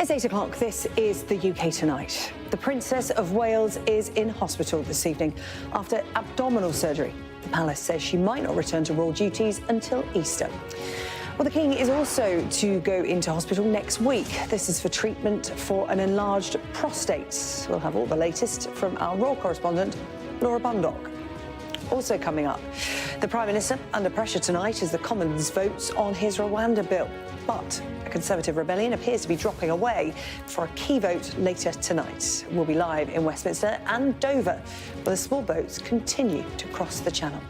It's 8 o'clock. This is the UK Tonight. The Princess of Wales is in hospital this evening after abdominal surgery. The palace says she might not return to royal duties until Easter. Well, the King is also to go into hospital next week. This is for treatment for an enlarged prostate. We'll have all the latest from our royal correspondent, Laura Bundock. Also coming up, the Prime Minister under pressure tonight as the Commons votes on his Rwanda bill. But a Conservative rebellion appears to be dropping away for a key vote later tonight. We'll be live in Westminster and Dover, where the small boats continue to cross the Channel.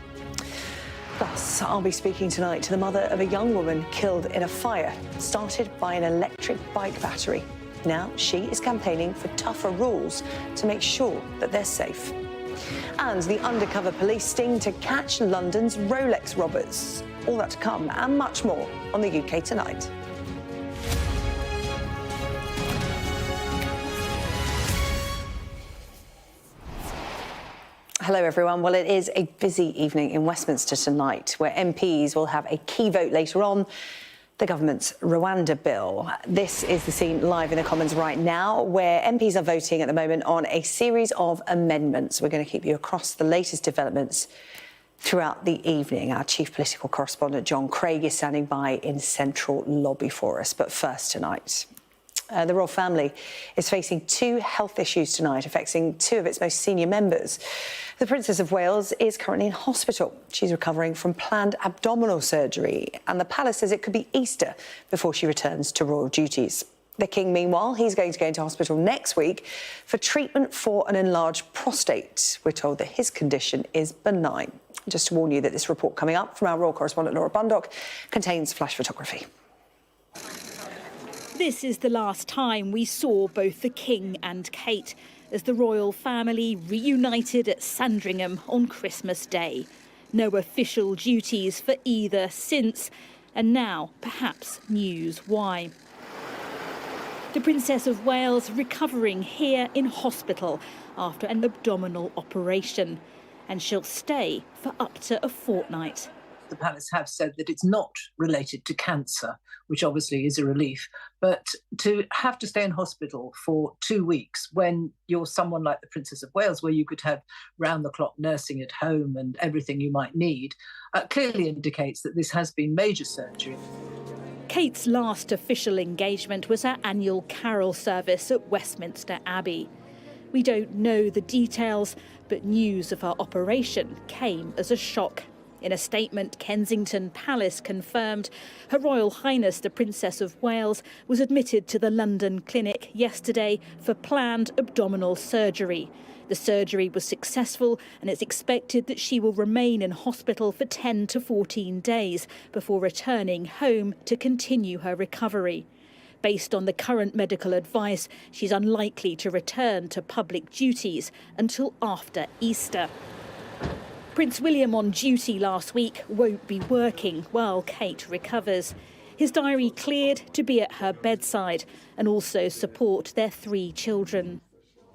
Plus, I'll be speaking tonight to the mother of a young woman killed in a fire started by an electric bike battery. Now she is campaigning for tougher rules to make sure that they're safe. And the undercover police sting to catch London's Rolex robbers. All that to come and much more on the UK Tonight. Hello, everyone. Well, it is a busy evening in Westminster tonight, where MPs will have a key vote later on, the government's Rwanda bill. This is the scene live in the Commons right now, where MPs are voting at the moment on a series of amendments. We're going to keep you across the latest developments throughout the evening. Our chief political correspondent, John Craig, is standing by in central lobby for us. But first tonight, the royal family is facing two health issues tonight, affecting two of its most senior members. The Princess of Wales is currently in hospital. She's recovering from planned abdominal surgery, and the palace says it could be Easter before she returns to royal duties. The King, meanwhile, he's going to go into hospital next week for treatment for an enlarged prostate. We're told that his condition is benign. Just to warn you that this report coming up from our royal correspondent, Laura Bundock, contains flash photography. This is the last time we saw both the King and Kate as the royal family reunited at Sandringham on Christmas Day. No official duties for either since, and now perhaps news why. The Princess of Wales recovering here in hospital after an abdominal operation, and she'll stay for up to a fortnight. The palace have said that it's not related to cancer, which obviously is a relief, but to have to stay in hospital for 2 weeks when you're someone like the Princess of Wales, where you could have round-the-clock nursing at home and everything you might need, clearly indicates that this has been major surgery. Kate's last official engagement was her annual carol service at Westminster Abbey. We don't know the details, but news of her operation came as a shock. In a statement, Kensington Palace confirmed Her Royal Highness the Princess of Wales was admitted to the London clinic yesterday for planned abdominal surgery. The surgery was successful, and it's expected that she will remain in hospital for 10 to 14 days before returning home to continue her recovery. Based on the current medical advice, she's unlikely to return to public duties until after Easter. Prince William, on duty last week, won't be working while Kate recovers. His diary cleared to be at her bedside and also support their 3 children.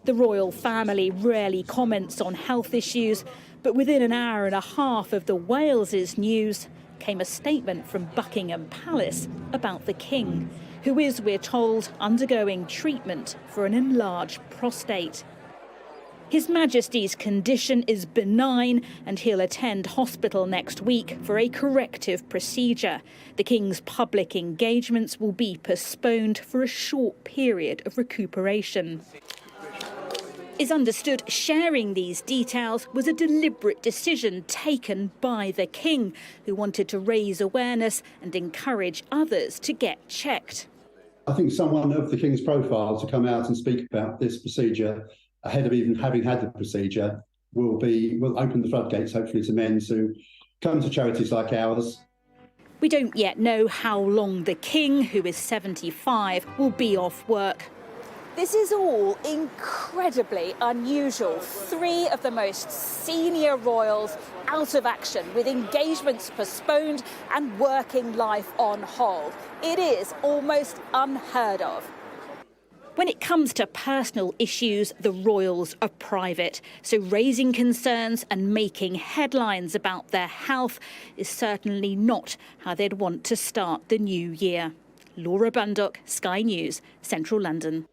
The royal family rarely comments on health issues, but within an hour and a half of the Wales's news came a statement from Buckingham Palace about the King, who is, we're told, undergoing treatment for an enlarged prostate. His Majesty's condition is benign and he'll attend hospital next week for a corrective procedure. The King's public engagements will be postponed for a short period of recuperation. It's understood sharing these details was a deliberate decision taken by the King, who wanted to raise awareness and encourage others to get checked. I think someone of the King's profile to come out and speak about this procedure ahead of even having had the procedure will open the floodgates, hopefully, to men to come to charities like ours. We don't yet know how long the King, who is 75, will be off work. This is all incredibly unusual. 3 of the most senior royals out of action, with engagements postponed and working life on hold. It is almost unheard of. When it comes to personal issues, the royals are private, so raising concerns and making headlines about their health is certainly not how they'd want to start the new year. Laura Bundock, Sky News, Central London.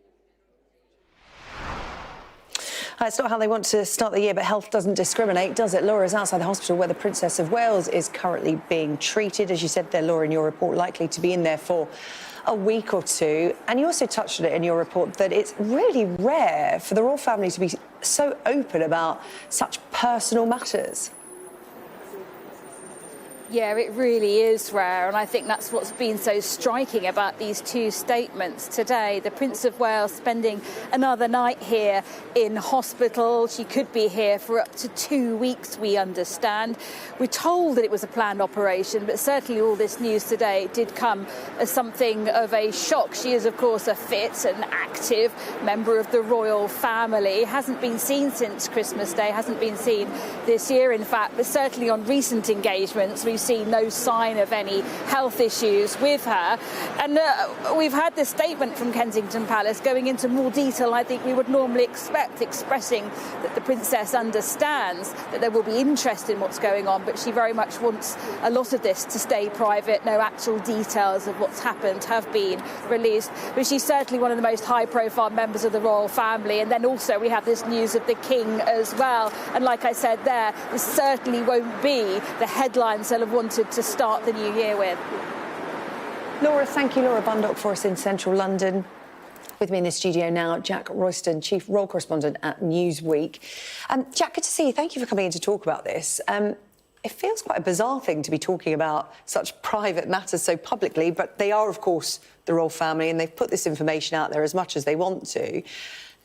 It's not how they want to start the year, but health doesn't discriminate, does it? Laura's outside the hospital where the Princess of Wales is currently being treated. As you said there, Laura, in your report, likely to be in there for a week or two. And you also touched on it in your report that it's really rare for the royal family to be so open about such personal matters. Yeah, it really is rare, and I think that's what's been so striking about these two statements today. The Prince of Wales spending another night here in hospital. She could be here for up to 2 weeks, we understand. We're told that it was a planned operation, but certainly all this news today did come as something of a shock. She is, of course, a fit and active member of the royal family. Hasn't been seen since Christmas Day, hasn't been seen this year, in fact, but certainly on recent engagements, we've seen no sign of any health issues with her. And we've had this statement from Kensington Palace going into more detail I think we would normally expect, expressing that the Princess understands that there will be interest in what's going on, but she very much wants a lot of this to stay private. No actual details of what's happened have been released. But she's certainly one of the most high-profile members of the royal family. And then also we have this news of the King as well. And like I said there, this certainly won't be the headlines they'll have wanted to start the new year with. Laura, thank you. Laura Bundock for us in central London. With me in the studio now, Jack Royston, Chief Royal Correspondent at Newsweek. Jack, good to see you. Thank you for coming in to talk about this. It feels quite a bizarre thing to be talking about such private matters so publicly, but they are, of course, the royal family, and they've put this information out there as much as they want to.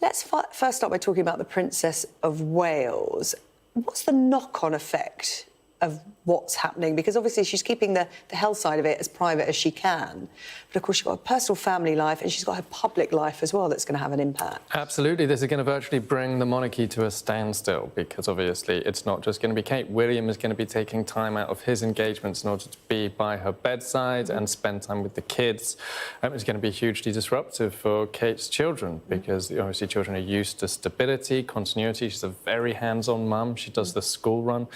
Let's first start by talking about the Princess of Wales. What's the knock-on effect of what's happening? Because obviously she's keeping the health side of it as private as she can. But of course she's got a personal family life and she's got her public life as well that's going to have an impact. Absolutely. This is going to virtually bring the monarchy to a standstill because obviously it's not just going to be Kate. William is going to be taking time out of his engagements in order to be by her bedside and spend time with the kids. It's going to be hugely disruptive for Kate's children because obviously children are used to stability, continuity. She's a very hands-on mum. She does the school run.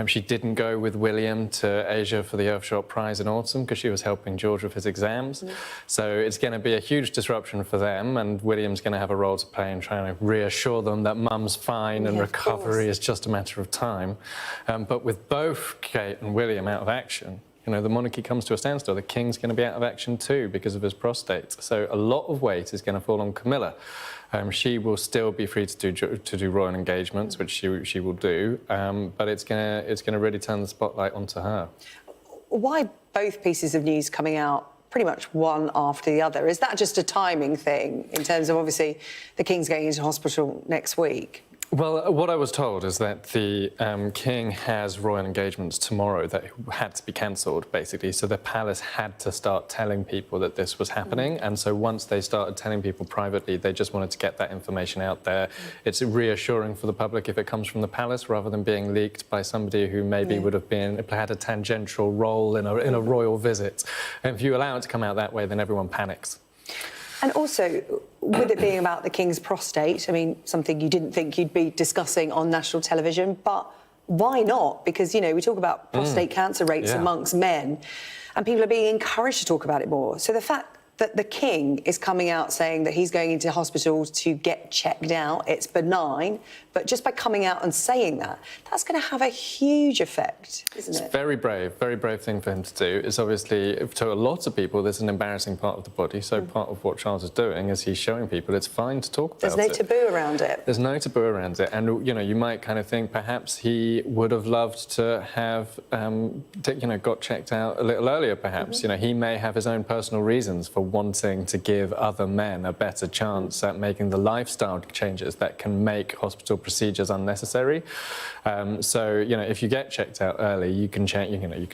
She didn't go with William to Asia for the Earthshot Prize in autumn because she was helping George with his exams. So it's going to be a huge disruption for them, and William's going to have a role to play in trying to reassure them that mum's fine and recovery is just a matter of time. But with both Kate and William out of action, you know, the monarchy comes to a standstill. The King's going to be out of action too because of his prostate. So a lot of weight is going to fall on Camilla. She will still be free to do royal engagements, which she will do, but it's going to really turn the spotlight onto her. Why both pieces of news coming out pretty much one after the other? Is that just a timing thing in terms of obviously the King's going into hospital next week? Well, what I was told is that the King has royal engagements tomorrow that had to be cancelled, basically. So the palace had to start telling people that this was happening. And so once they started telling people privately, they just wanted to get that information out there. It's reassuring for the public if it comes from the palace rather than being leaked by somebody who maybe would have had a tangential role in a royal visit. And if you allow it to come out that way, then everyone panics. And also, with it being about the King's prostate, I mean, something you didn't think you'd be discussing on national television, but why not? Because, you know, we talk about prostate cancer rates amongst men, and people are being encouraged to talk about it more. So the fact that the King is coming out saying that he's going into hospital to get checked out, it's benign, but just by coming out and saying that, that's going to have a huge effect, isn't it? It's very brave thing for him to do. It's obviously, to a lot of people, there's an embarrassing part of the body, so part of what Charles is doing is he's showing people it's fine to talk about it. There's no taboo around it. There's no taboo around it, and, you know, you might kind of think perhaps he would have loved to have, got checked out a little earlier, perhaps. You know, he may have his own personal reasons for wanting to give other men a better chance at making the lifestyle changes that can make hospital procedures unnecessary. So, you know, if you get checked out early, you can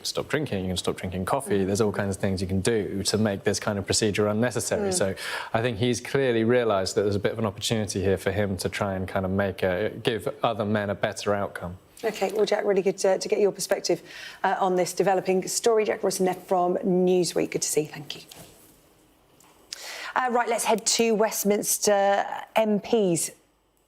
stop drinking, you can stop drinking coffee. There's all kinds of things you can do to make this kind of procedure unnecessary. So I think he's clearly realised that there's a bit of an opportunity here for him to try and kind of give other men a better outcome. OK, well, Jack, really good to get your perspective on this developing story. Jack Royston from Newsweek. Good to see you. Thank you. Right, let's head to Westminster. MPs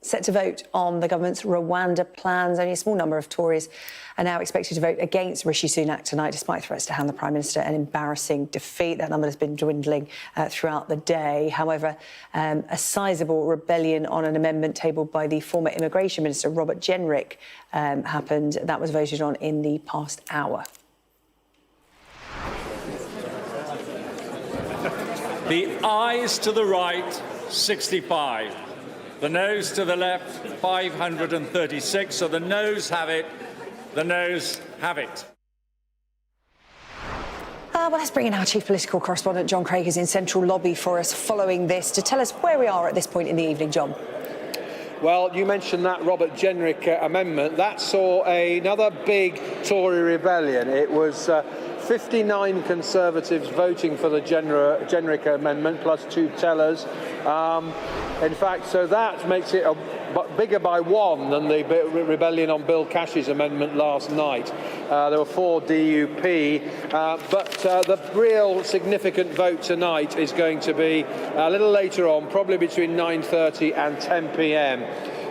set to vote on the government's Rwanda plans. Only a small number of Tories are now expected to vote against Rishi Sunak tonight, despite threats to hand the Prime Minister an embarrassing defeat. That number has been dwindling throughout the day. However, a sizable rebellion on an amendment tabled by the former Immigration Minister, Robert Jenrick, happened. That was voted on in the past hour. The ayes to the right, 65. The noes to the left, 536. So the noes have it. The noes have it. Well, let's bring in our chief political correspondent, John Craig, who's in central lobby for us following this, to tell us where we are at this point in the evening. John. Well, you mentioned that Robert Jenrick amendment. That saw another big Tory rebellion. It was 59 Conservatives voting for the Jenrick amendment, plus 2 tellers. In fact, so that makes it bigger by 1 than the rebellion on Bill Cash's amendment last night. There were 4 DUP, but the real significant vote tonight is going to be a little later on, probably between 9:30 and 10 p.m.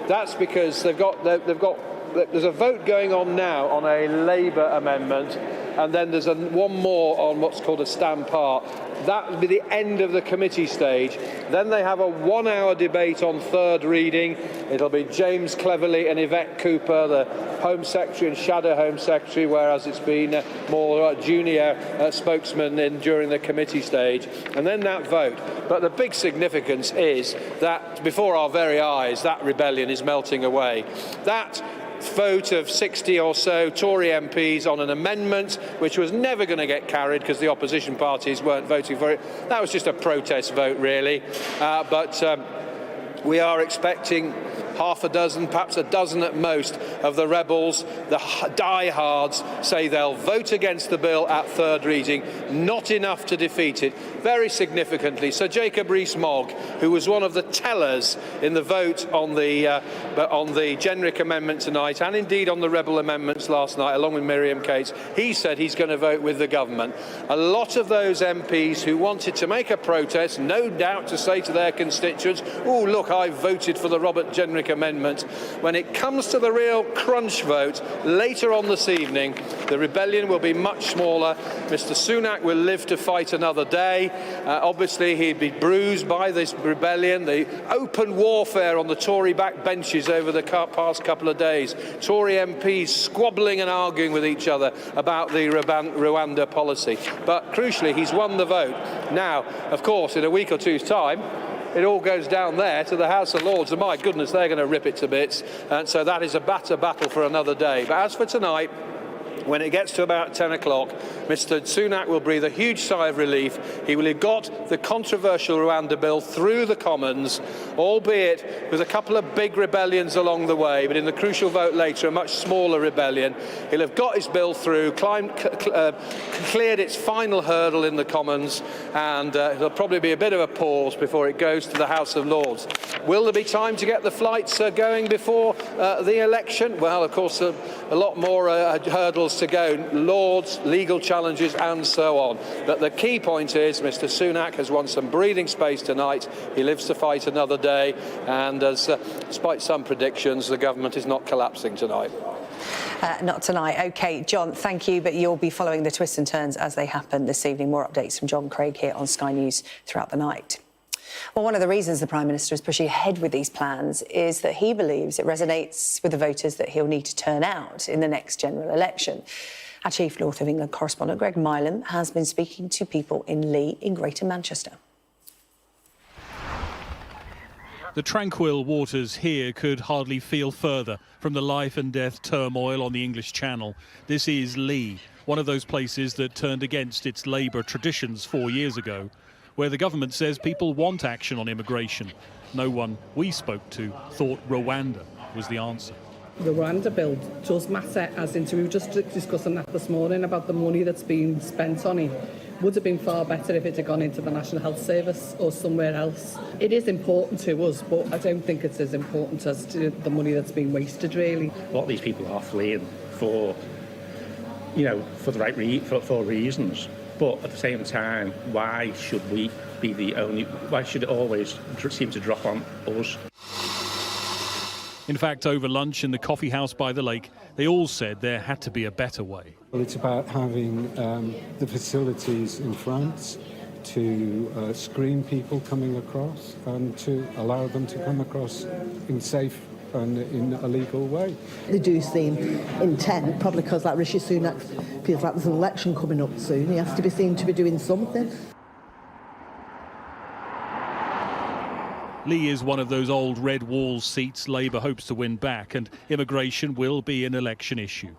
That's because there's a vote going on now on a Labour amendment, and then there's one more on what's called a stand part. That will be the end of the committee stage. Then they have a 1-hour debate on third reading. It'll be James Cleverly and Yvette Cooper, the Home Secretary and Shadow Home Secretary, whereas it's been more junior spokesmen during the committee stage. And then that vote. But the big significance is that before our very eyes, that rebellion is melting away. That vote of 60 or so Tory MPs on an amendment which was never going to get carried because the opposition parties weren't voting for it. That was just a protest vote, really. But we are expecting half a dozen, perhaps a dozen at most, of the rebels, the diehards, say they'll vote against the bill at third reading. Not enough to defeat it. Very significantly, Sir Jacob Rees-Mogg, who was one of the tellers in the vote on the Jenrick amendment tonight, and indeed on the rebel amendments last night, along with Miriam Cates, he said he's going to vote with the government. A lot of those MPs who wanted to make a protest, no doubt to say to their constituents, oh, look, I voted for the Robert Jenrick amendment. When it comes to the real crunch vote later on this evening, the rebellion will be much smaller. Mr. Sunak will live to fight another day. Obviously, he'd be bruised by this rebellion, the open warfare on the Tory backbenches over the past couple of days. Tory MPs squabbling and arguing with each other about the Rwanda policy. But crucially, he's won the vote. Now, of course, in a week or two's time, it all goes down there to the House of Lords, and my goodness, they're going to rip it to bits. And so that is a battle for another day. But as for tonight, when it gets to about 10 o'clock, Mr. Sunak will breathe a huge sigh of relief. He will have got the controversial Rwanda bill through the Commons, albeit with a couple of big rebellions along the way, but in the crucial vote later, a much smaller rebellion. He'll have got his bill through, cleared its final hurdle in the Commons, and there'll probably be a bit of a pause before it goes to the House of Lords. Will there be time to get the flights going before the election? Well, of course, a lot more hurdles to go, Lords, legal challenges and so on. But the key point is Mr. Sunak has won some breathing space tonight. He lives to fight another day, and despite some predictions, the government is not collapsing tonight. Not tonight. OK, John, thank you, but you'll be following the twists and turns as they happen this evening. More updates from John Craig here on Sky News throughout the night. Well, one of the reasons the Prime Minister is pushing ahead with these plans is that he believes it resonates with the voters that he'll need to turn out in the next general election. Our chief North of England correspondent, Greg Milam, has been speaking to people in Lee in Greater Manchester. The tranquil waters here could hardly feel further from the life and death turmoil on the English Channel. This is Lee, one of those places that turned against its Labour traditions 4 years ago, where the government says people want action on immigration. No one we spoke to thought Rwanda was the answer. The Rwanda bill does matter, as into we were just discussing that this morning about the money that's been spent on it. Would have been far better if it had gone into the National Health Service or somewhere else. It is important to us, but I don't think it's as important as to the money that's been wasted, really. What these people are fleeing for, for the right for reasons. But at the same time, why should we be the only? Why should it always seem to drop on us? In fact, over lunch in the coffee house by the lake, they all said there had to be a better way. Well, it's about having the facilities in France to screen people coming across and to allow them to come across in safe and in a legal way. They do seem intent, probably because like Rishi Sunak feels like there's an election coming up soon. He has to be seen to be doing something. Lee is one of those old red wall seats Labour hopes to win back, and immigration will be an election issue.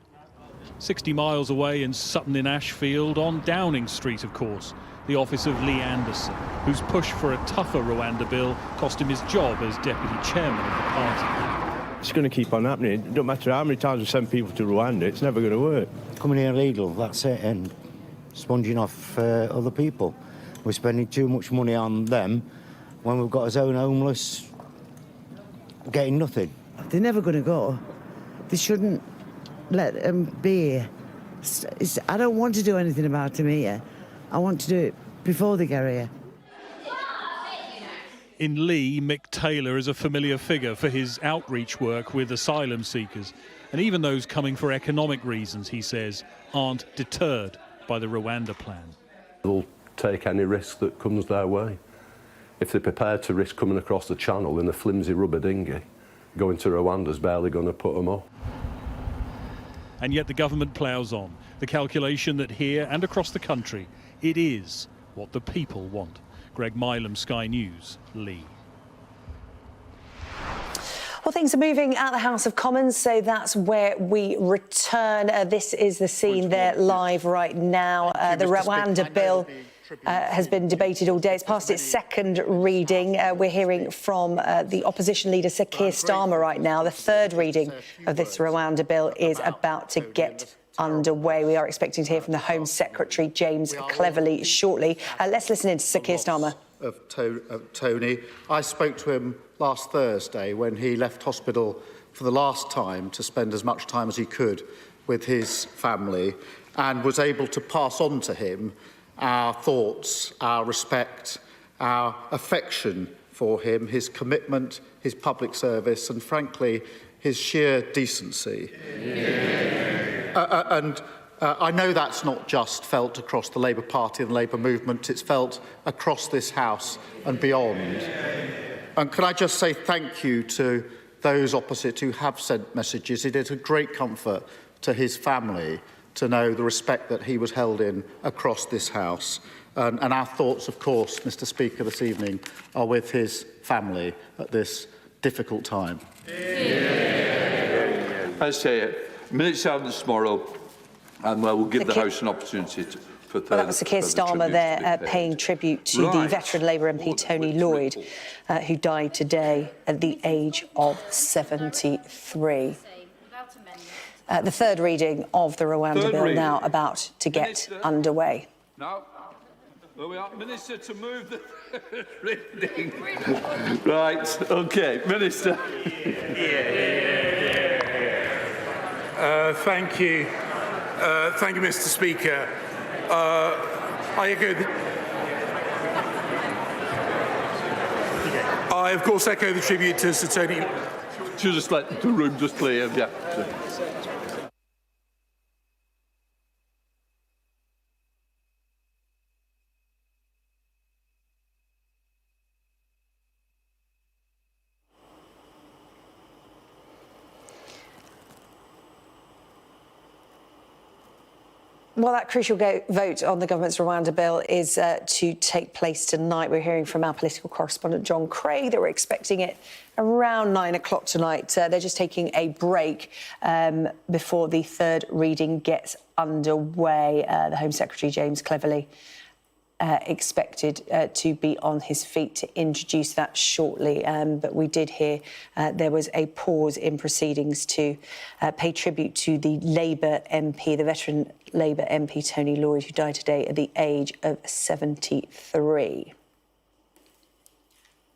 60 miles away in Sutton-in-Ashfield, on Downing Street, of course, the office of Lee Anderson, whose push for a tougher Rwanda bill cost him his job as deputy chairman of the party. It's going to keep on happening. It don't matter how many times we send people to Rwanda, it's never going to work. Coming here illegal, that's it, and sponging off other people. We're spending too much money on them when we've got our own homeless getting nothing. They're never going to go. They shouldn't let them be here. I don't want to do anything about them here. I want to do it before they get here. In Lee, Mick Taylor is a familiar figure for his outreach work with asylum seekers. And even those coming for economic reasons, he says, aren't deterred by the Rwanda plan. They'll take any risk that comes their way. If they're prepared to risk coming across the channel in a flimsy rubber dinghy, going to Rwanda's barely going to put them off. And yet the government ploughs on. The calculation that here and across the country, it is what the people want. Greg Milam, Sky News, Lee. Well, things are moving at the House of Commons, so that's where we return. This is the scene there live right now. The Rwanda bill has been debated all day. It's past its second reading. We're hearing from the opposition leader, Sir Keir Starmer, right now. The third reading of this Rwanda bill is about to get underway. We are expecting to hear from the Home Secretary, James Cleverly, shortly. Let's listen in to Sir Keir Starmer. Of Tony. I spoke to him last Thursday when he left hospital for the last time to spend as much time as he could with his family, and was able to pass on to him our thoughts, our respect, our affection for him, his commitment, his public service, and frankly, his sheer decency. I know that's not just felt across the Labour Party and the Labour movement, it's felt across this House and beyond. And can I just say thank you to those opposite who have sent messages. It is a great comfort to his family to know the respect that he was held in across this House. And our thoughts, of course, Mr Speaker, this evening are with his family at this difficult time. I say, minutes out tomorrow, and we'll give the House an opportunity for Well, that was Sir Keir Starmer there paying tribute to the veteran Labour MP Tony Lloyd, who died today at the age of 73. The third reading of the Rwanda bill now about to get underway. Now, well, we are Minister to move the reading. Right, OK, Minister. Thank you. Thank you, Mr Speaker. I, of course, echo the tribute to Sir Tony. Should just let the room just clear, yeah. Well, that crucial vote on the government's Rwanda bill is to take place tonight. We're hearing from our political correspondent, John Craig, that we're expecting it around 9 o'clock tonight. They're just taking a break before the third reading gets underway. The Home Secretary, James Cleverly, expected to be on his feet to introduce that shortly. But we did hear there was a pause in proceedings to pay tribute to the Labour MP, the veteran Labour MP Tony Lloyd, who died today at the age of 73.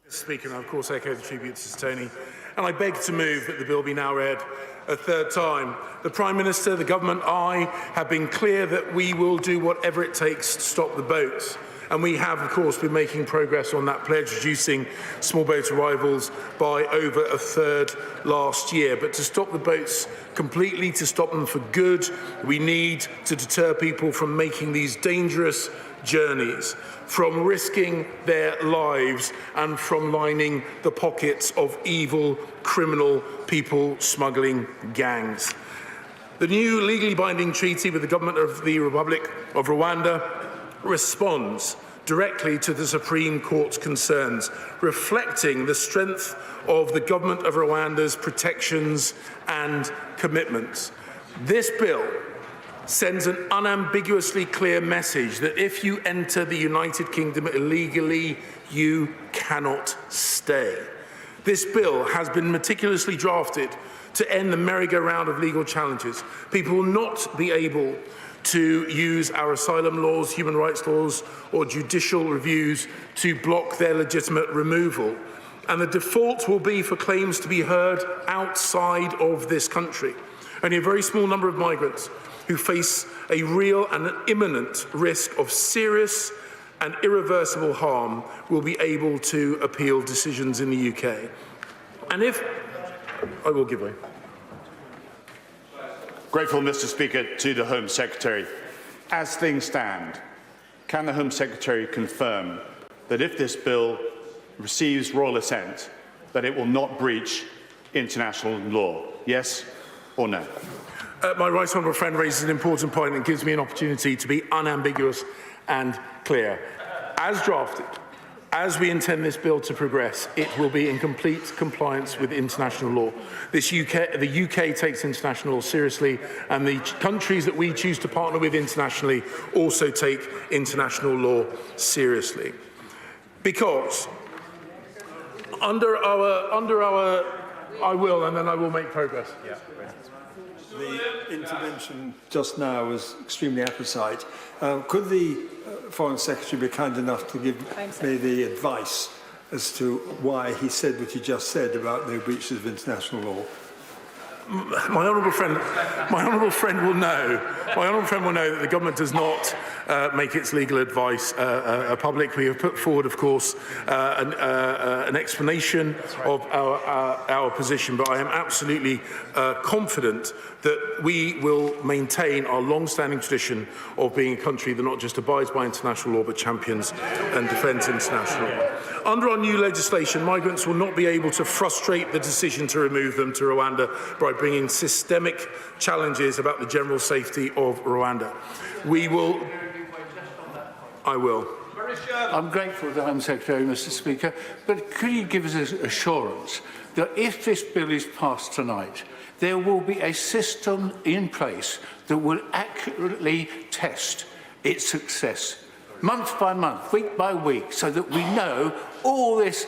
Mr Speaker, and I, of course, echo the tribute to Tony. And I beg to move that the bill be now read a third time. The Prime Minister, the Government, I have been clear that we will do whatever it takes to stop the boat. And we have, of course, been making progress on that pledge, reducing small boat arrivals by over a third last year. But to stop the boats completely, to stop them for good, we need to deter people from making these dangerous journeys, from risking their lives and from lining the pockets of evil, criminal people smuggling gangs. The new legally binding treaty with the government of the Republic of Rwanda responds directly to the Supreme Court's concerns, reflecting the strength of the government of Rwanda's protections and commitments. This bill sends an unambiguously clear message that if you enter the United Kingdom illegally, you cannot stay. This bill has been meticulously drafted to end the merry-go-round of legal challenges. People will not be able to use our asylum laws, human rights laws, or judicial reviews to block their legitimate removal. And the default will be for claims to be heard outside of this country. Only a very small number of migrants who face a real and an imminent risk of serious and irreversible harm will be able to appeal decisions in the UK. And if I will give way. Grateful, Mr. Speaker, to the Home Secretary. As things stand, can the Home Secretary confirm that if this bill receives royal assent, that it will not breach international law? Yes or no? My right honourable friend raises an important point and gives me an opportunity to be unambiguous and clear. As drafted, as we intend this bill to progress, it will be in complete compliance with international law. The UK takes international law seriously, and the countries that we choose to partner with internationally also take international law seriously. Because under our I will, and then I will make progress. Yeah. The intervention just now was extremely apposite. Could the Foreign Secretary be kind enough to give me the advice as to why he said what he just said about no breaches of international law? My honourable friend will know. My honourable friend will know that the government does not make its legal advice public. We have put forward, of course, an explanation of our position, but I am absolutely confident that we will maintain our long-standing tradition of being a country that not just abides by international law, but champions and defends international law. Under our new legislation, migrants will not be able to frustrate the decision to remove them to Rwanda by bringing systemic challenges about the general safety of Rwanda. I will. I'm grateful to the Home Secretary, Mr. Speaker, but could you give us assurance that if this bill is passed tonight, there will be a system in place that will accurately test its success, month by month, week by week, so that we know all this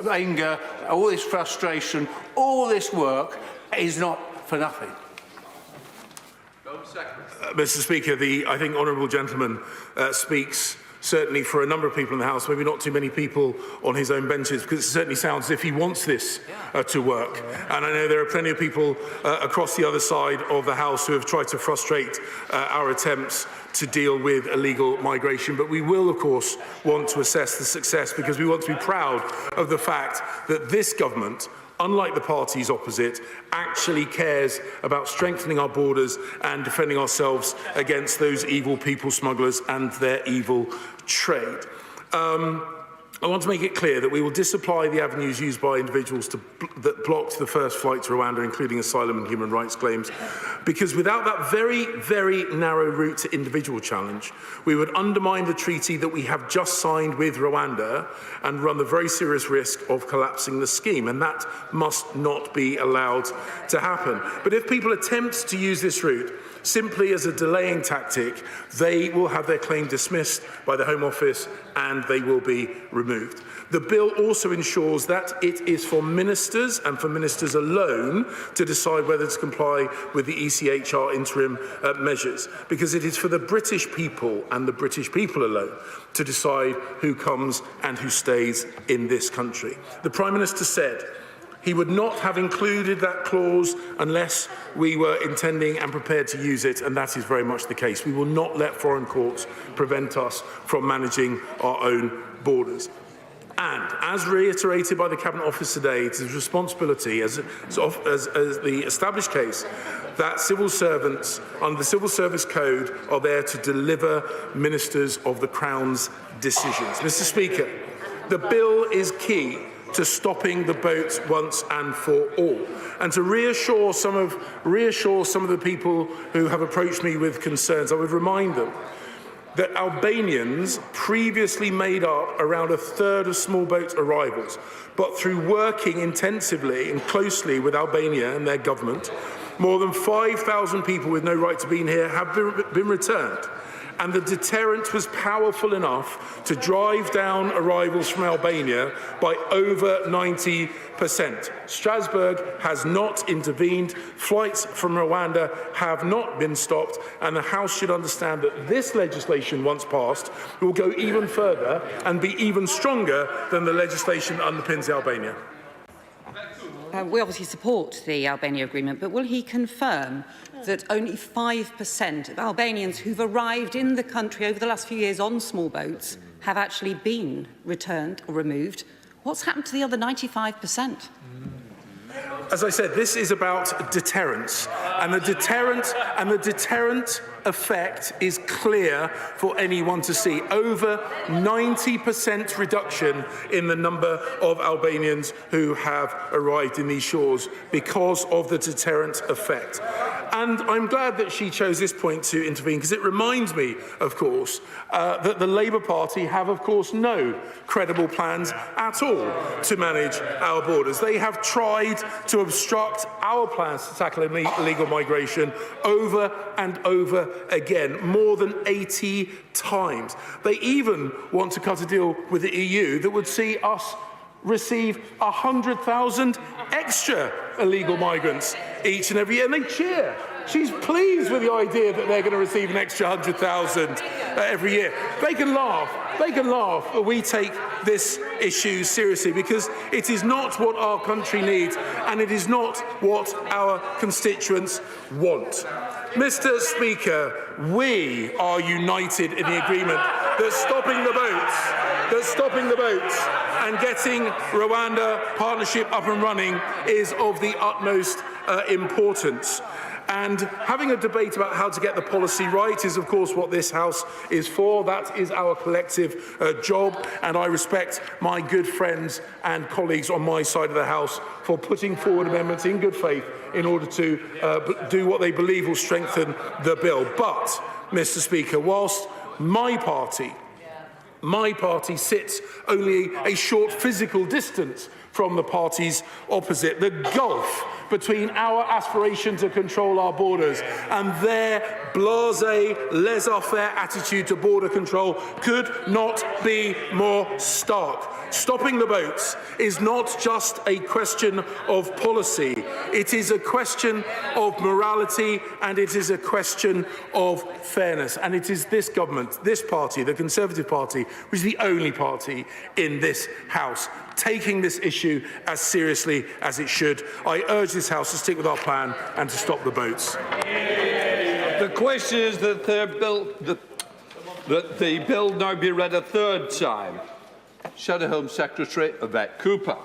anger, all this frustration, all this work is not for nothing? Mr. Speaker, I think honourable gentleman speaks certainly for a number of people in the House, maybe not too many people on his own benches, because it certainly sounds as if he wants this to work. And I know there are plenty of people across the other side of the House who have tried to frustrate our attempts to deal with illegal migration. But we will, of course, want to assess the success, because we want to be proud of the fact that this government, unlike the parties opposite, actually cares about strengthening our borders and defending ourselves against those evil people smugglers and their evil trade. I want to make it clear that we will disapply the avenues used by individuals that blocked the first flight to Rwanda, including asylum and human rights claims, because without that very, very narrow route to individual challenge, we would undermine the treaty that we have just signed with Rwanda and run the very serious risk of collapsing the scheme, and that must not be allowed to happen. But if people attempt to use this route simply as a delaying tactic, they will have their claim dismissed by the Home Office and they will be removed. The bill also ensures that it is for ministers and for ministers alone to decide whether to comply with the ECHR interim measures, because it is for the British people and the British people alone to decide who comes and who stays in this country. The Prime Minister said He would not have included that clause unless we were intending and prepared to use it, and that is very much the case. We will not let foreign courts prevent us from managing our own borders. And, as reiterated by the Cabinet Office today, it is a responsibility, as the established case, that civil servants under the Civil Service Code are there to deliver ministers of the Crown's decisions. Mr. Speaker, the bill is key to stopping the boats once and for all, and to reassure some of the people who have approached me with concerns. I would remind them that Albanians previously made up around a third of small boat arrivals, but through working intensively and closely with Albania and their government, more than 5,000 people with no right to be here have been returned. And the deterrent was powerful enough to drive down arrivals from Albania by over 90%. Strasbourg has not intervened. Flights from Rwanda have not been stopped. And the House should understand that this legislation, once passed, will go even further and be even stronger than the legislation that underpins Albania. We obviously support the Albania agreement, but will he confirm that only 5% of Albanians who've arrived in the country over the last few years on small boats have actually been returned or removed? What's happened to the other 95%? As I said, this is about deterrence, and the deterrent effect is clear for anyone to see. Over 90% reduction in the number of Albanians who have arrived in these shores because of the deterrent effect. And I'm glad that she chose this point to intervene, because it reminds me, of course, that the Labour Party have, of course, no credible plans at all to manage our borders. They have tried to obstruct our plans to tackle illegal migration over and over again, more than 80 times. They even want to cut a deal with the EU that would see us receive 100,000 extra illegal migrants each and every year, and they cheer. She's pleased with the idea that they're going to receive an extra 100,000 every year. They can laugh, but we take this issue seriously, because it is not what our country needs, and it is not what our constituents want. Mr. Speaker, we are united in the agreement that stopping the boats and getting Rwanda partnership up and running is of the utmost importance. And having a debate about how to get the policy right is, of course, what this House is for. That is our collective job, and I respect my good friends and colleagues on my side of the House for putting forward amendments in good faith in order to do what they believe will strengthen the bill. But, Mr. Speaker, whilst my party sits only a short physical distance from the parties opposite, the gulf between our aspiration to control our borders and their blasé, laissez-faire attitude to border control could not be more stark. Stopping the boats is not just a question of policy. It is a question of morality, and it is a question of fairness. And it is this government, this party, the Conservative Party, which is the only party in this House taking this issue as seriously as it should. I urge this House to stick with our plan and to stop the boats. The question is that the bill now be read a third time. Shadow Home Secretary Yvette Cooper.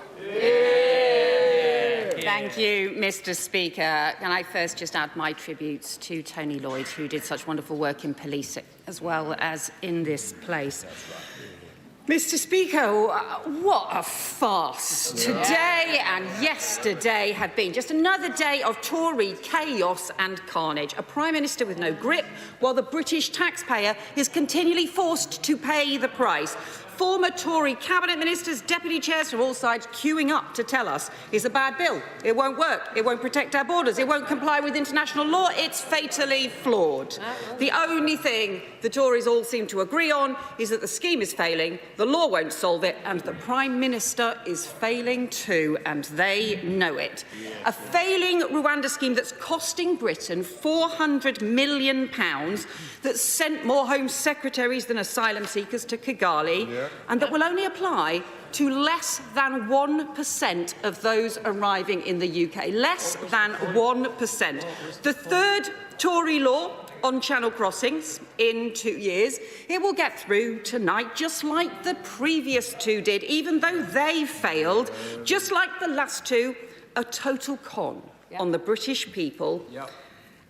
Thank you, Mr. Speaker. Can I first just add my tributes to Tony Lloyd, who did such wonderful work in policing as well as in this place. Mr. Speaker, what a farce today and yesterday have been. Just another day of Tory chaos and carnage. A Prime Minister with no grip, while the British taxpayer is continually forced to pay the price. Former Tory cabinet ministers, deputy chairs from all sides queuing up to tell us it's a bad bill, it won't work, it won't protect our borders, it won't comply with international law, it's fatally flawed. The only thing the Tories all seem to agree on is that the scheme is failing, the law won't solve it, and the Prime Minister is failing too, and they know it. A failing Rwanda scheme that's costing Britain £400 million, that's sent more Home Secretaries than asylum seekers to Kigali, and that will only apply to less than 1% of those arriving in the UK. Less than 1%. The third Tory law on channel crossings in 2 years. It will get through tonight, just like the previous two did, even though they failed, just like the last two, a total con on the British people.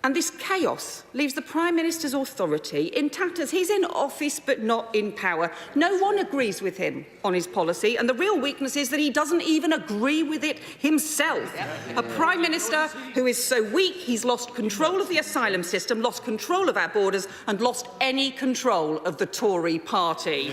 And this chaos leaves the Prime Minister's authority in tatters. He's in office but not in power. No one agrees with him on his policy, and the real weakness is that he doesn't even agree with it himself. A Prime Minister who is so weak he's lost control of the asylum system, lost control of our borders, and lost any control of the Tory party.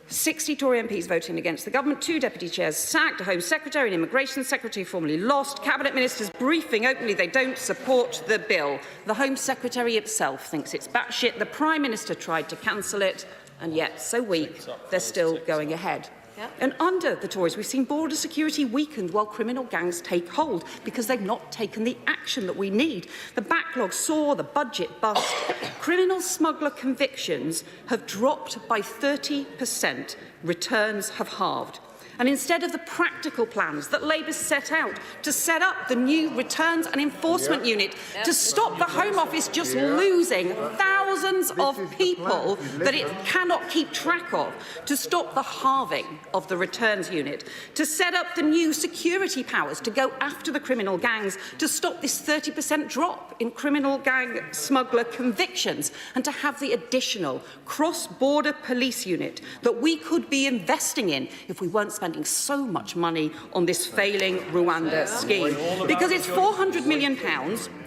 60 Tory MPs voting against the government, 2 deputy chairs sacked, a Home Secretary and Immigration Secretary formally lost, Cabinet Ministers briefing openly they don't support the bill. The Home Secretary himself thinks it's batshit. The Prime Minister tried to cancel it, and yet, so weak, they're still going ahead. And under the Tories, we've seen border security weakened while criminal gangs take hold because they've not taken the action that we need. The backlog soar, the budget bust. Criminal smuggler convictions have dropped by 30%. Returns have halved. And instead of the practical plans that Labour set out to set up the new Returns and Enforcement Unit, to stop the Home Office just losing thousands of people that it cannot keep track of, to stop the halving of the Returns Unit, to set up the new security powers to go after the criminal gangs, to stop this 30% drop in criminal gang smuggler convictions, and to have the additional cross-border police unit that we could be investing in if we weren't spending so much money on this failing Rwanda scheme. Because it's £400 million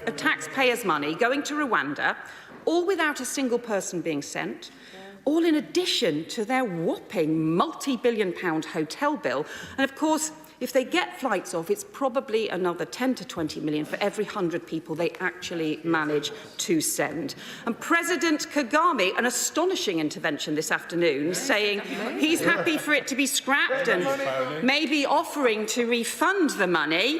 of taxpayers' money going to Rwanda, all without a single person being sent, all in addition to their whopping multi-billion-pound hotel bill. And of course, if they get flights off, it's probably another 10 to 20 million for every 100 people they actually manage to send. And President Kagame, an astonishing intervention this afternoon, saying he's happy for it to be scrapped and maybe offering to refund the money.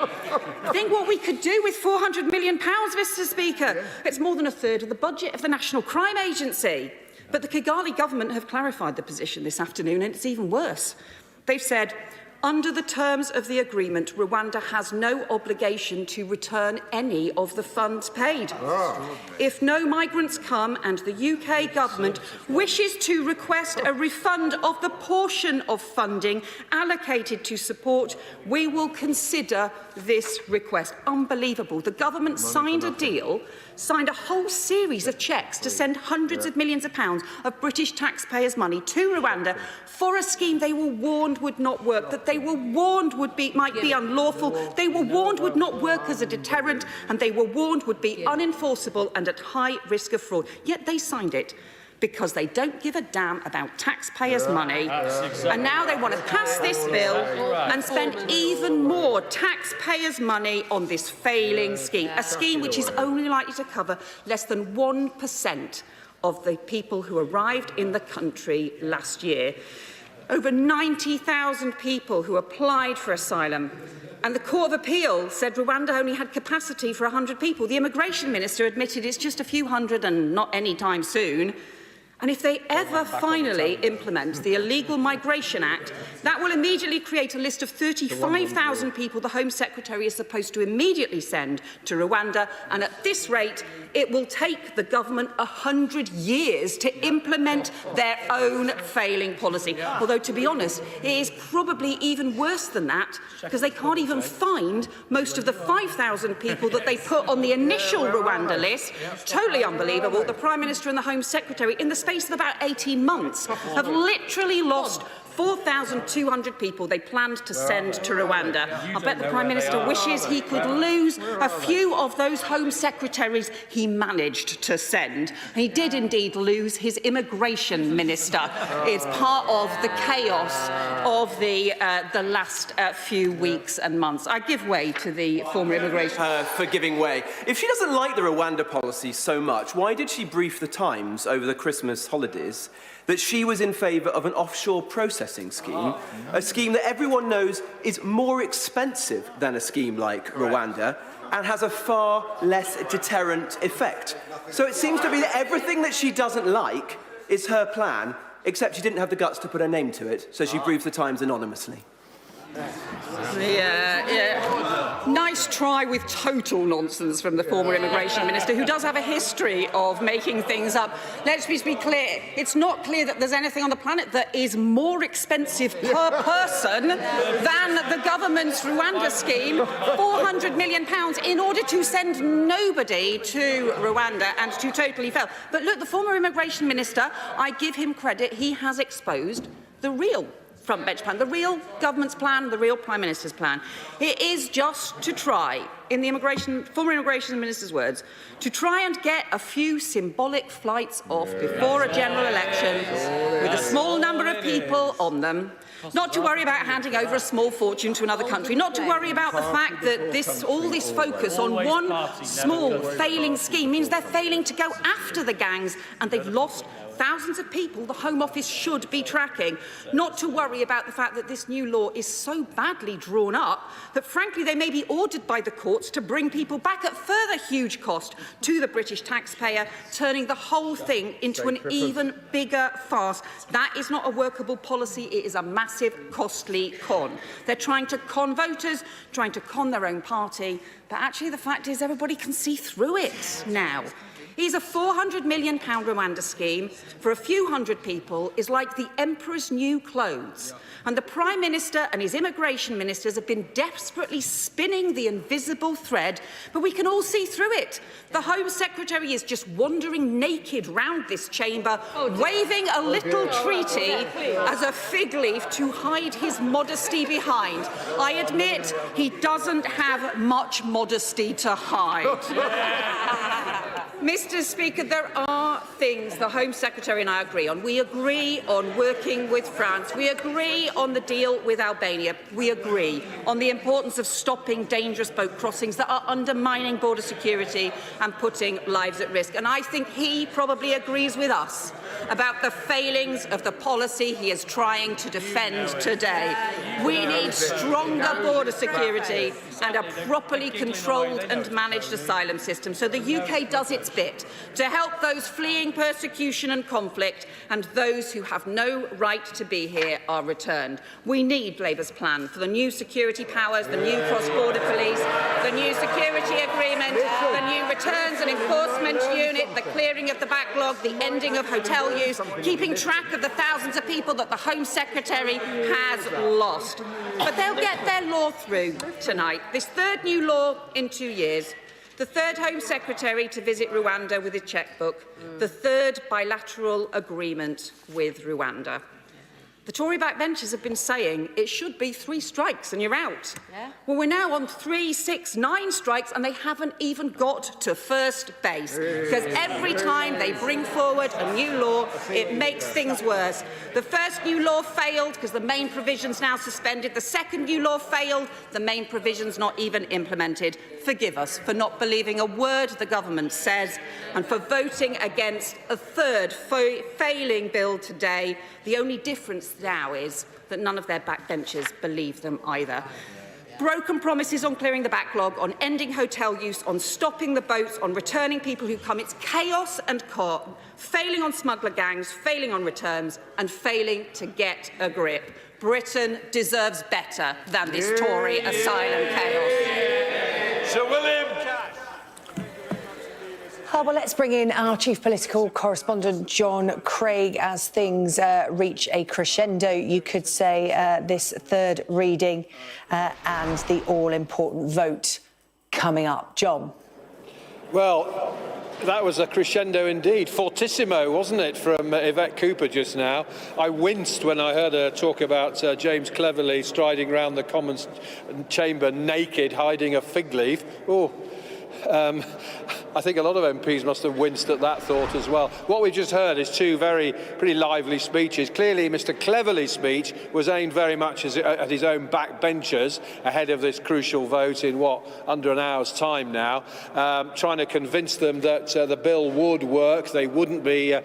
Think what we could do with £400 million, Mr. Speaker. It's more than a third of the budget of the National Crime Agency. But the Kigali government have clarified the position this afternoon, and it's even worse. They've said, under the terms of the agreement, Rwanda has no obligation to return any of the funds paid. If no migrants come and the UK government wishes to request a refund of the portion of funding allocated to support, we will consider this request. Unbelievable. The government signed a deal, signed a whole series of cheques to send hundreds of millions of pounds of British taxpayers' money to Rwanda for a scheme they were warned would not work, that they were warned might be unlawful, they were warned would not work as a deterrent, and they were warned would be unenforceable and at high risk of fraud. Yet they signed it because they don't give a damn about taxpayers' money. And now they want to pass this bill and spend even more taxpayers' money on this failing scheme, a scheme which is only likely to cover less than 1% of the people who arrived in the country last year. Over 90,000 people who applied for asylum. And the Court of Appeal said Rwanda only had capacity for 100 people. The Immigration Minister admitted it's just a few hundred and not any time soon. And if they ever finally implement the Illegal Migration Act, that will immediately create a list of 35,000 people the Home Secretary is supposed to immediately send to Rwanda. And at this rate, it will take the government 100 years to implement their own failing policy. Although, to be honest, it is probably even worse than that, because they can't even find most of the 5,000 people that they put on the initial Rwanda list. Totally unbelievable. The Prime Minister and the Home Secretary, in the space of about 18 months, have literally lost 4,200 people they planned to send to Rwanda. I bet the Prime Minister wishes he could lose a few of those Home Secretaries he managed to send. And he did indeed lose his Immigration Minister. It's part of the chaos of the last few weeks and months. I give way to the former Immigration for giving way. If she doesn't like the Rwanda policy so much, why did she brief the Times over the Christmas holidays that she was in favour of an offshore processing scheme, a scheme that everyone knows is more expensive than a scheme like Rwanda and has a far less deterrent effect? So it seems to be that everything that she doesn't like is her plan except she didn't have the guts to put her name to it, so she briefed the Times anonymously. Yeah. Nice try with total nonsense from the former immigration minister, who does have a history of making things up. Let's be clear, it's not clear that there's anything on the planet that is more expensive per person than the government's Rwanda scheme, £400 million, in order to send nobody to Rwanda and to totally fail. But look, the former immigration minister, I give him credit, he has exposed the real front bench plan, the real government's plan, the real Prime Minister's plan. It is just to try, in the former immigration minister's words, to try and get a few symbolic flights off before a general election with a small number of people on them, not to worry about handing over a small fortune to another country, not to worry about the fact that all this focus on one small failing scheme means they're failing to go after the gangs and they've lost thousands of people the Home Office should be tracking, not to worry about the fact that this new law is so badly drawn up that, frankly, they may be ordered by the courts to bring people back at further huge cost to the British taxpayer, turning the whole thing into an even bigger farce. That is not a workable policy. It is a massive, costly con. They're trying to con voters, trying to con their own party, but actually the fact is everybody can see through it now. He's a £400 million Rwanda scheme for a few hundred people is like the Emperor's new clothes. And the Prime Minister and his immigration ministers have been desperately spinning the invisible thread, but we can all see through it. The Home Secretary is just wandering naked round this chamber, waving a little treaty as a fig leaf to hide his modesty behind. I admit he doesn't have much modesty to hide. Mr. Speaker, there are things the Home Secretary and I agree on. We agree on working with France. We agree on the deal with Albania. We agree on the importance of stopping dangerous boat crossings that are undermining border security and putting lives at risk. And I think he probably agrees with us about the failings of the policy he is trying to defend today. We need stronger border security and a properly controlled and managed asylum system, so the UK does its bit to help those fleeing persecution and conflict, and those who have no right to be here are returned. We need Labour's plan for the new security powers, the new cross-border police, the new security agreement, the new returns and enforcement unit, the clearing of the backlog, the ending of hotel use, keeping track of the thousands of people that the Home Secretary has lost. But they'll get their law through tonight. This third new law in 2 years, the third Home Secretary to visit Rwanda with his chequebook, the third bilateral agreement with Rwanda. The Tory backbenchers have been saying it should be 3 strikes and you're out. Yeah. Well, we're now on 3, 6, 9 strikes and they haven't even got to first base. Because every time they bring forward a new law, it makes things worse. The first new law failed because the main provision's now suspended. The second new law failed, the main provision's not even implemented. Forgive us for not believing a word the government says and for voting against a third failing bill today. The only difference now is that none of their backbenchers believe them either. Broken promises on clearing the backlog, on ending hotel use, on stopping the boats, on returning people who come. It's chaos and failing on smuggler gangs, failing on returns and failing to get a grip. Britain deserves better than this Tory asylum chaos. Sir William. Well, let's bring in our chief political correspondent, John Craig, as things reach a crescendo, you could say, this third reading and the all-important vote coming up. John. Well, that was a crescendo indeed. Fortissimo, wasn't it, from Yvette Cooper just now? I winced when I heard her talk about James Cleverly striding around the Commons chamber naked, hiding a fig leaf. Oh. I think a lot of MPs must have winced at that thought as well. What we just heard is 2 pretty lively speeches. Clearly, Mr Cleverly's speech was aimed very much at his own backbenchers ahead of this crucial vote in, under an hour's time now, trying to convince them that the bill would work. They wouldn't be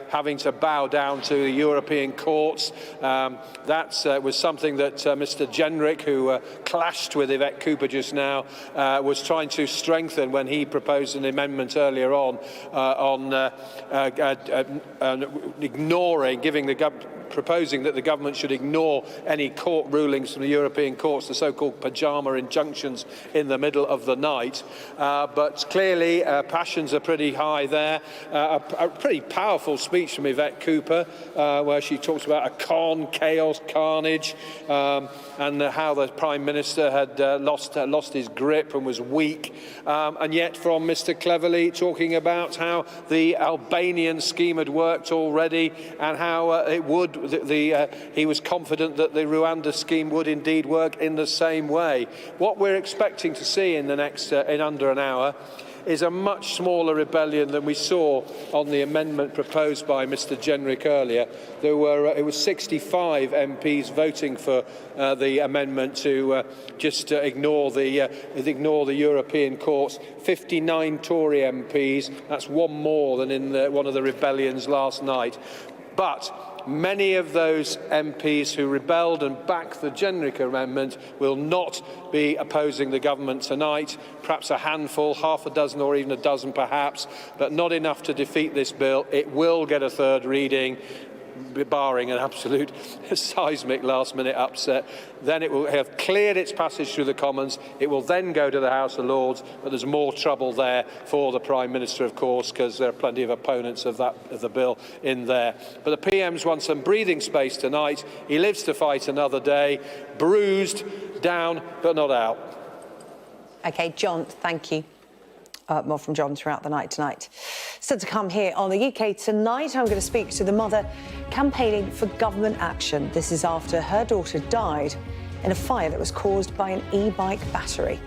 having to bow down to the European courts. That was something that Mr Jenrick, who clashed with Yvette Cooper just now, was trying to strengthen when he proposed an amendment earlier on proposing that the government should ignore any court rulings from the European courts, the so-called pyjama injunctions in the middle of the night. But clearly, passions are pretty high there. A pretty powerful speech from Yvette Cooper, where she talks about a chaos, carnage, and how the Prime Minister had lost his grip and was weak. And yet from Mr Cleverly talking about how the Albanian scheme had worked already and how it would. He was confident that the Rwanda scheme would indeed work in the same way. What we're expecting to see in the next, in under an hour, is a much smaller rebellion than we saw on the amendment proposed by Mr Jenrick earlier. There were, it was 65 MPs voting for the amendment to just ignore the European courts. 59 Tory MPs. That's one more than in one of the rebellions last night. But many of those MPs who rebelled and backed the Jenrick amendment will not be opposing the government tonight. Perhaps a handful, half a dozen or even a dozen perhaps, but not enough to defeat this bill. It will get a third reading, barring an absolute seismic last-minute upset. Then it will have cleared its passage through the Commons. It will then go to the House of Lords, but there's more trouble there for the Prime Minister, of course, because there are plenty of opponents of the bill in there. But the PM's won some breathing space tonight. He lives to fight another day, bruised, down, but not out. OK, John, thank you. More from John throughout the night tonight. Still to come here on the UK Tonight, I'm going to speak to the mother campaigning for government action. This is after her daughter died in a fire that was caused by an e-bike battery.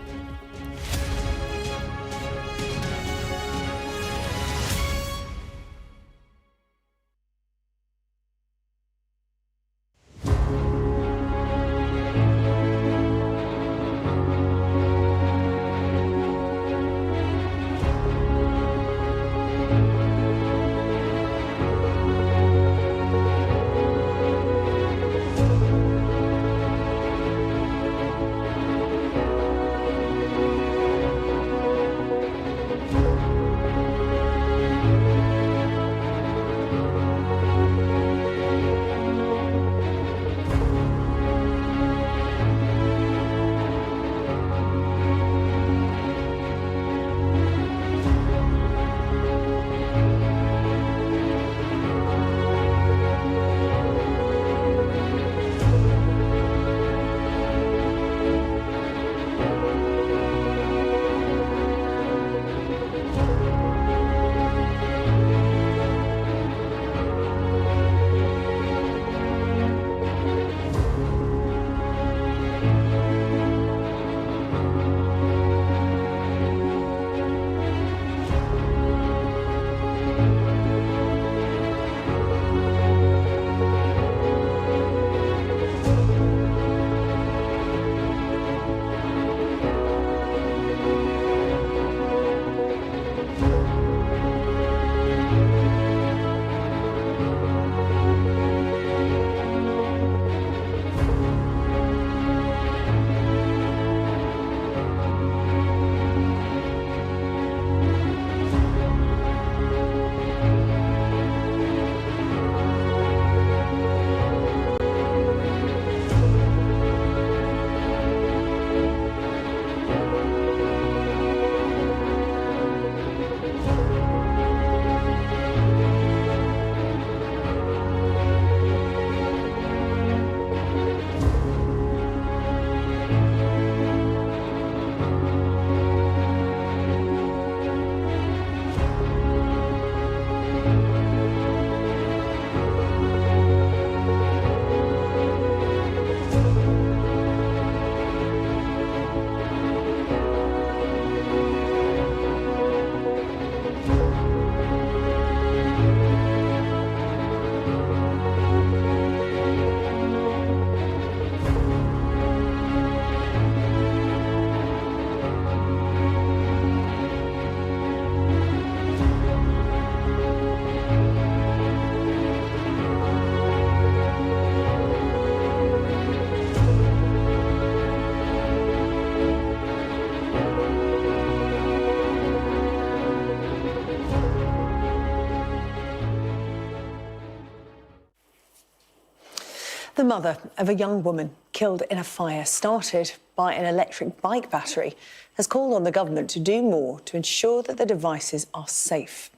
The mother of a young woman killed in a fire started by an electric bike battery has called on the government to do more to ensure that the devices are safe.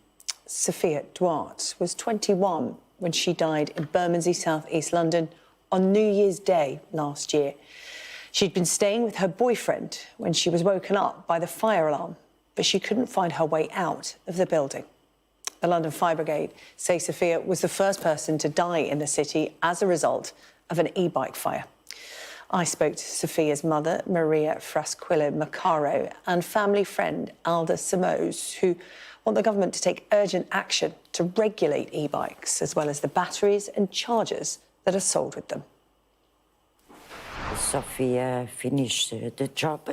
Sophia Duarte was 21 when she died in Bermondsey, South East London, on New Year's Day last year. She'd been staying with her boyfriend when she was woken up by the fire alarm, but she couldn't find her way out of the building. The London Fire Brigade say Sophia was the first person to die in the city as a result of an e-bike fire. I spoke to Sophia's mother, Maria Frasquilla Macaro, and family friend Alda Samos, who want the government to take urgent action to regulate e-bikes, as well as the batteries and chargers that are sold with them. Sophia finished the job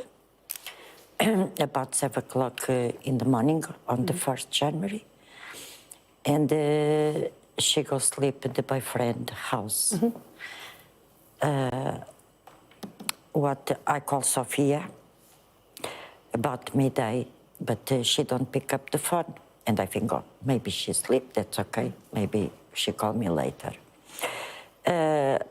about 7 o'clock in the morning on the 1st January. And she goes sleep at the boyfriend's house. What I call Sophia about midday, but she don't pick up the phone. And I think, oh, maybe she sleep, that's okay. Maybe she call me later. In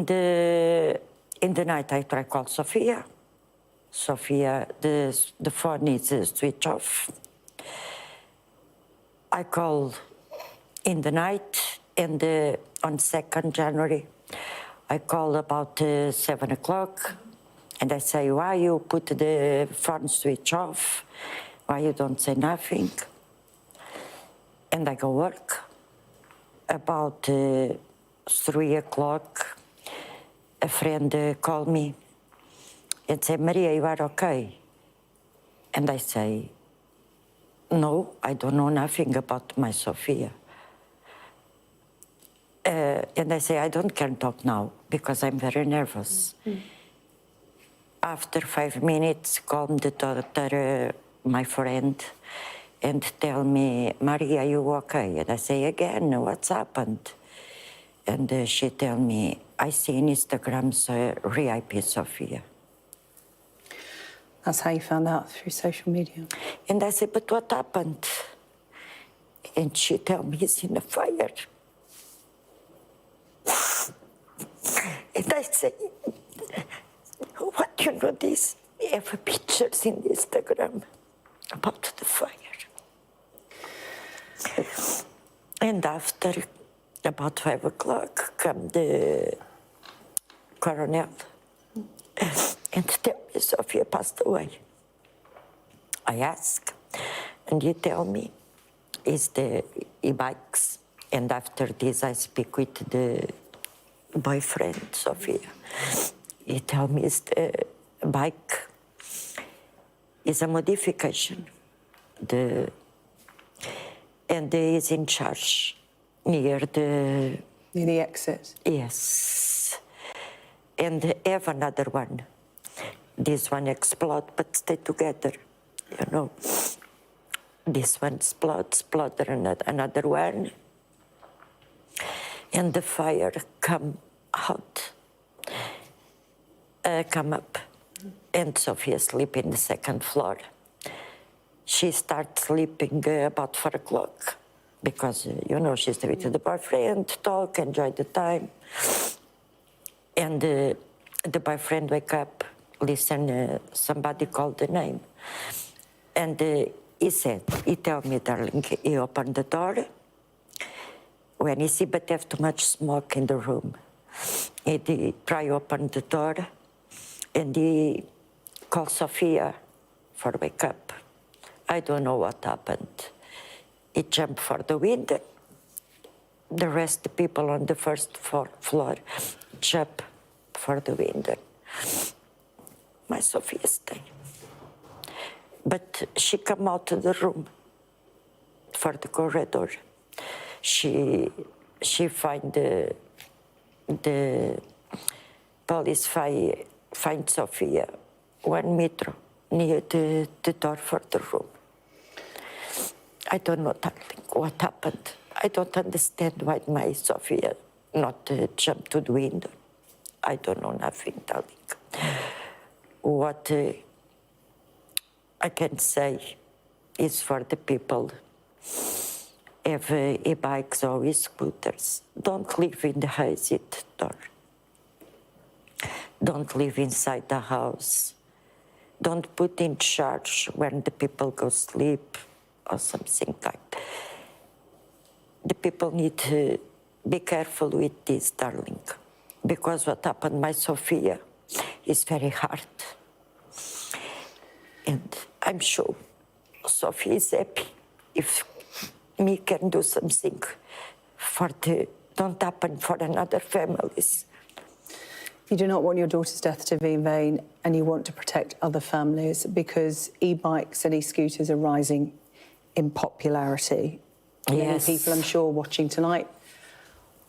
the night, I try call Sophia. Sophia, the phone is switched off. I call in the night, and on 2nd January, I call about 7 o'clock, and I say, why you put the phone switch off? Why you don't say nothing? And I go work. About 3 o'clock, a friend called me and said, Maria, you are okay? And I say, no, I don't know nothing about my Sophia. And I say, I don't can talk now because I'm very nervous. After 5 minutes, called the doctor, my friend, and tell me, Maria, are you okay? And I say, again, what's happened? And she tell me, I see in Instagram's RIP Sophia. That's how you found out, through social media? And I said, but what happened? And she tell me, it's in a fire. And I say, what do you know this? We have pictures in Instagram about the fire. And after about 5 o'clock come the coroner and tell me Sophia passed away. I ask, and he tell me it's the e-bikes. And after this, I speak with the boyfriend, Sophia. He tell me it's the bike is a modification. And he's in charge near the exit? Yes. And have another one. This one explode, but stay together, you know. This one explodes, another one. And the fire come out, come up. And Sophia sleep in the 2nd floor. She starts sleeping about 4 o'clock because, you know, she's with the boyfriend, talk, enjoy the time. And the boyfriend wake up, listen, somebody called the name. And he said, he tell me, darling, he opened the door. When he see but have too much smoke in the room, he try open the door and he called Sophia for wake up. I don't know what happened. He jumped for the window. The rest of the people on the 1st floor jump for the window. My Sophia stayed. But she come out of the room for the corridor. She find the police find Sophia 1 meter near the door for the room. I don't know, darling, what happened. I don't understand why my Sophia not jumped to the window. I don't know nothing, darling. What I can say is for the people have e-bikes or e-scooters, don't live in the exit door. Don't live inside the house. Don't put in charge when the people go sleep or something like that. The people need to be careful with this, darling, because what happened to my Sophia is very hard. And I'm sure Sophie is happy if me can do something for the don't happen for another families. You do not want your daughter's death to be in vain, and you want to protect other families because e-bikes and e-scooters are rising in popularity. Yes. Many people, I'm sure, watching tonight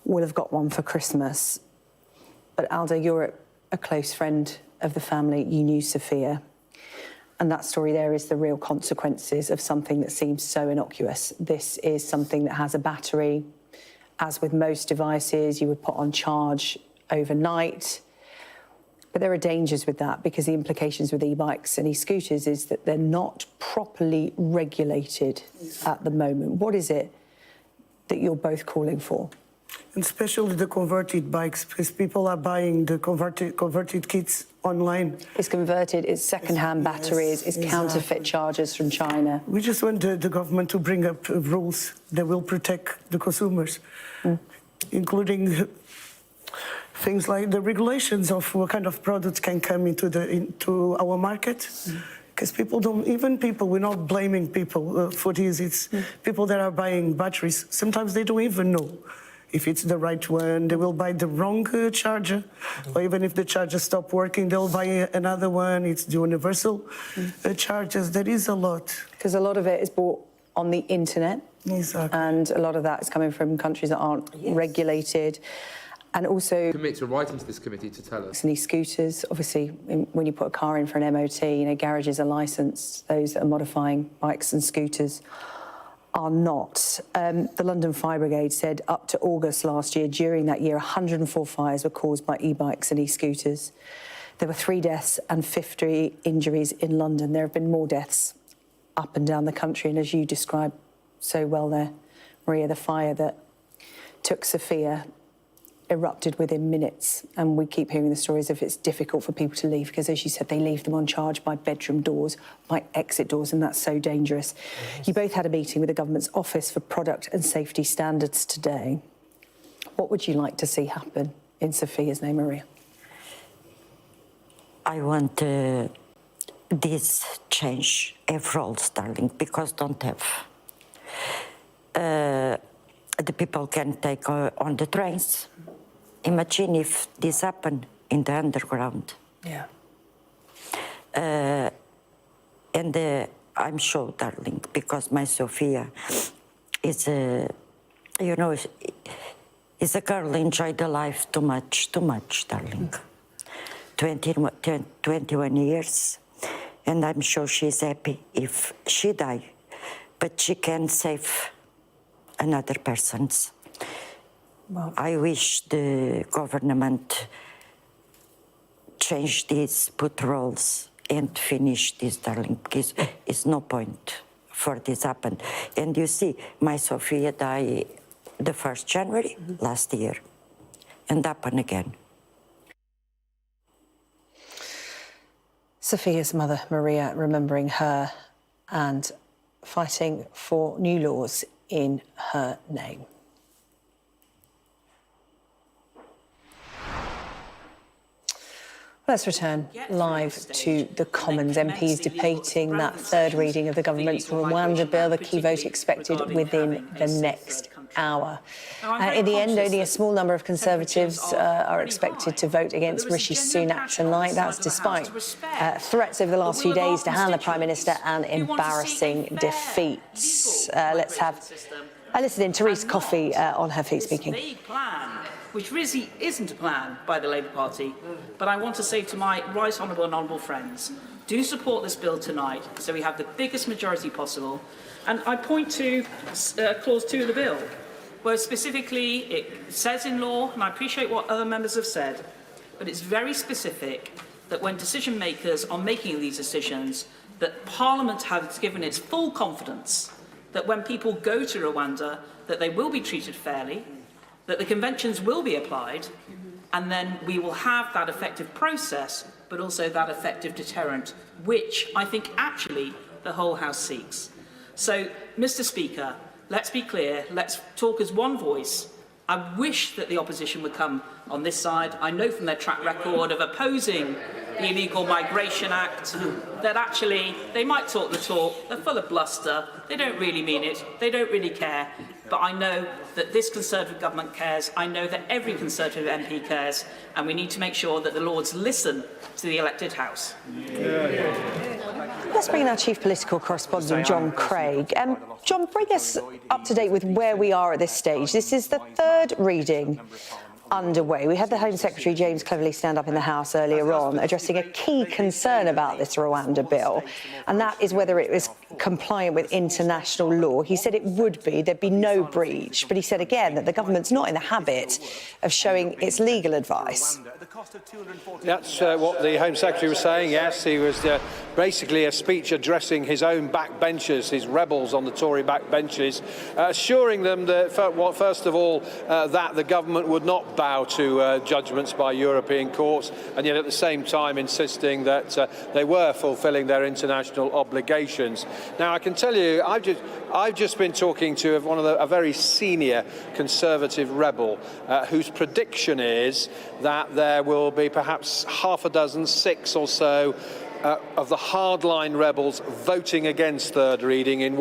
will have got one for Christmas. But Alda, you're a close friend of the family. You knew Sophia. And that story there is the real consequences of something that seems so innocuous. This is something that has a battery. As with most devices, you would put on charge overnight. But there are dangers with that because the implications with e-bikes and e-scooters is that they're not properly regulated at the moment. What is it that you're both calling for? And especially the converted bikes, because people are buying the converted kits online. It's converted, it's second-hand batteries, it's counterfeit chargers from China. We just want the government to bring up rules that will protect the consumers, including things like the regulations of what kind of products can come into our market. Because people don't, even people, we're not blaming people for this, it's people that are buying batteries. Sometimes they don't even know if it's the right one. They will buy the wrong charger, or even if the charger stops working, they'll buy another one. It's the universal chargers. There is a lot. Because a lot of it is bought on the internet. Exactly. And a lot of that is coming from countries that aren't regulated. And also commit to writing to this committee to tell us. And e-scooters, obviously, when you put a car in for an MOT, garages are licensed. Those that are modifying bikes and scooters are not. The London Fire Brigade said up to August last year, during that year, 104 fires were caused by e-bikes and e-scooters. There were 3 deaths and 50 injuries in London. There have been more deaths up and down the country. And as you described so well there, Maria, the fire that took Sophia erupted within minutes, and we keep hearing the stories of it's difficult for people to leave because, as you said, they leave them on charge by bedroom doors, by exit doors, and that's so dangerous. Yes. You both had a meeting with the government's Office for Product and Safety Standards today. What would you like to see happen in Sophia's name, Maria? I want this change, have rules, darling, because don't have. The people can take on the trains. Imagine if this happened in the underground. Yeah. And I'm sure, darling, because my Sophia is a, is a girl who enjoyed the life too much, darling. 21 years, and I'm sure she's happy if she dies, but she can save another person's. Well, I wish the government change this, put rules, and finish this, darling, because it's no point for this happen. And you see, my Sophia died the 1st January last year, and happened again. Sophia's mother, Maria, remembering her and fighting for new laws in her name. Let's return live to the Commons. MPs debating that 3rd reading of the government's Rwanda bill, the key vote expected within the next hour. In the end, only a small number of Conservatives are expected to vote against Rishi Sunak tonight. That's despite threats over the last few days to hand the Prime Minister an embarrassing defeat. Let's have a listen in. Therese Coffey on her feet speaking. Which really isn't a plan by the Labour Party, but I want to say to my right honourable and honourable friends, do support this bill tonight so we have the biggest majority possible. And I point to clause 2 of the bill, where specifically it says in law, and I appreciate what other members have said, but it's very specific that when decision makers are making these decisions, that Parliament has given its full confidence that when people go to Rwanda, that they will be treated fairly, that the conventions will be applied, and then we will have that effective process, but also that effective deterrent, which I think actually the whole House seeks. So, Mr. Speaker, let's be clear, let's talk as one voice. I wish that the opposition would come on this side. I know from their track record of opposing the Illegal Migration Act that actually they might talk the talk, they're full of bluster, they don't really mean it, they don't really care. But I know that this Conservative government cares, I know that every Conservative MP cares, and we need to make sure that the Lords listen to the elected House. Let's bring in our chief political correspondent, John Craig. John, bring us up to date with where we are at this stage. This is the third reading underway. We had the Home Secretary James Cleverly stand up in the House earlier on, addressing a key concern about this Rwanda bill, and that is whether it was compliant with international law. He said it would be, there'd be no breach, but he said again that the government's not in the habit of showing its legal advice. That's what the Home Secretary was saying, yes. He was basically a speech addressing his own backbenchers, his rebels on the Tory backbenches, assuring them that, first of all, that the government would not bow to judgments by European courts, and yet at the same time insisting that they were fulfilling their international obligations. Now, I can tell you, I've just been talking to a very senior Conservative rebel whose prediction is that there will be perhaps half a dozen, 6 or so, of the hardline rebels voting against third reading in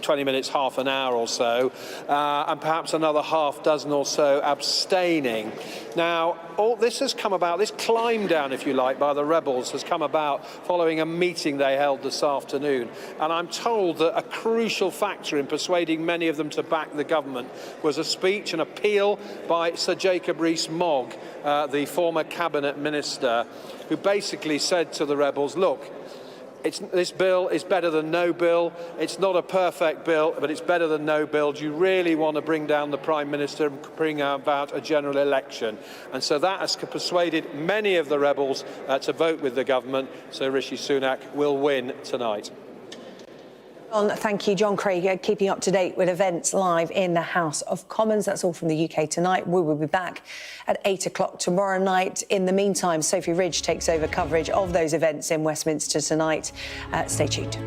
20 minutes, half an hour or so, and perhaps another half dozen or so abstaining. Now, all this has come about, this climb down, if you like, by the rebels has come about following a meeting they held this afternoon. And I'm told that a crucial factor in persuading many of them to back the government was a speech, an appeal by Sir Jacob Rees-Mogg, the former cabinet minister, who basically said to the rebels, look, this bill is better than no bill. It's not a perfect bill, but it's better than no bill. Do you really want to bring down the Prime Minister and bring about a general election? And so that has persuaded many of the rebels to vote with the government, so Rishi Sunak will win tonight. Thank you, John Craig, keeping up to date with events live in the House of Commons. That's all from the UK tonight. We will be back at 8 o'clock tomorrow night. In the meantime, Sophie Ridge takes over coverage of those events in Westminster tonight. Stay tuned.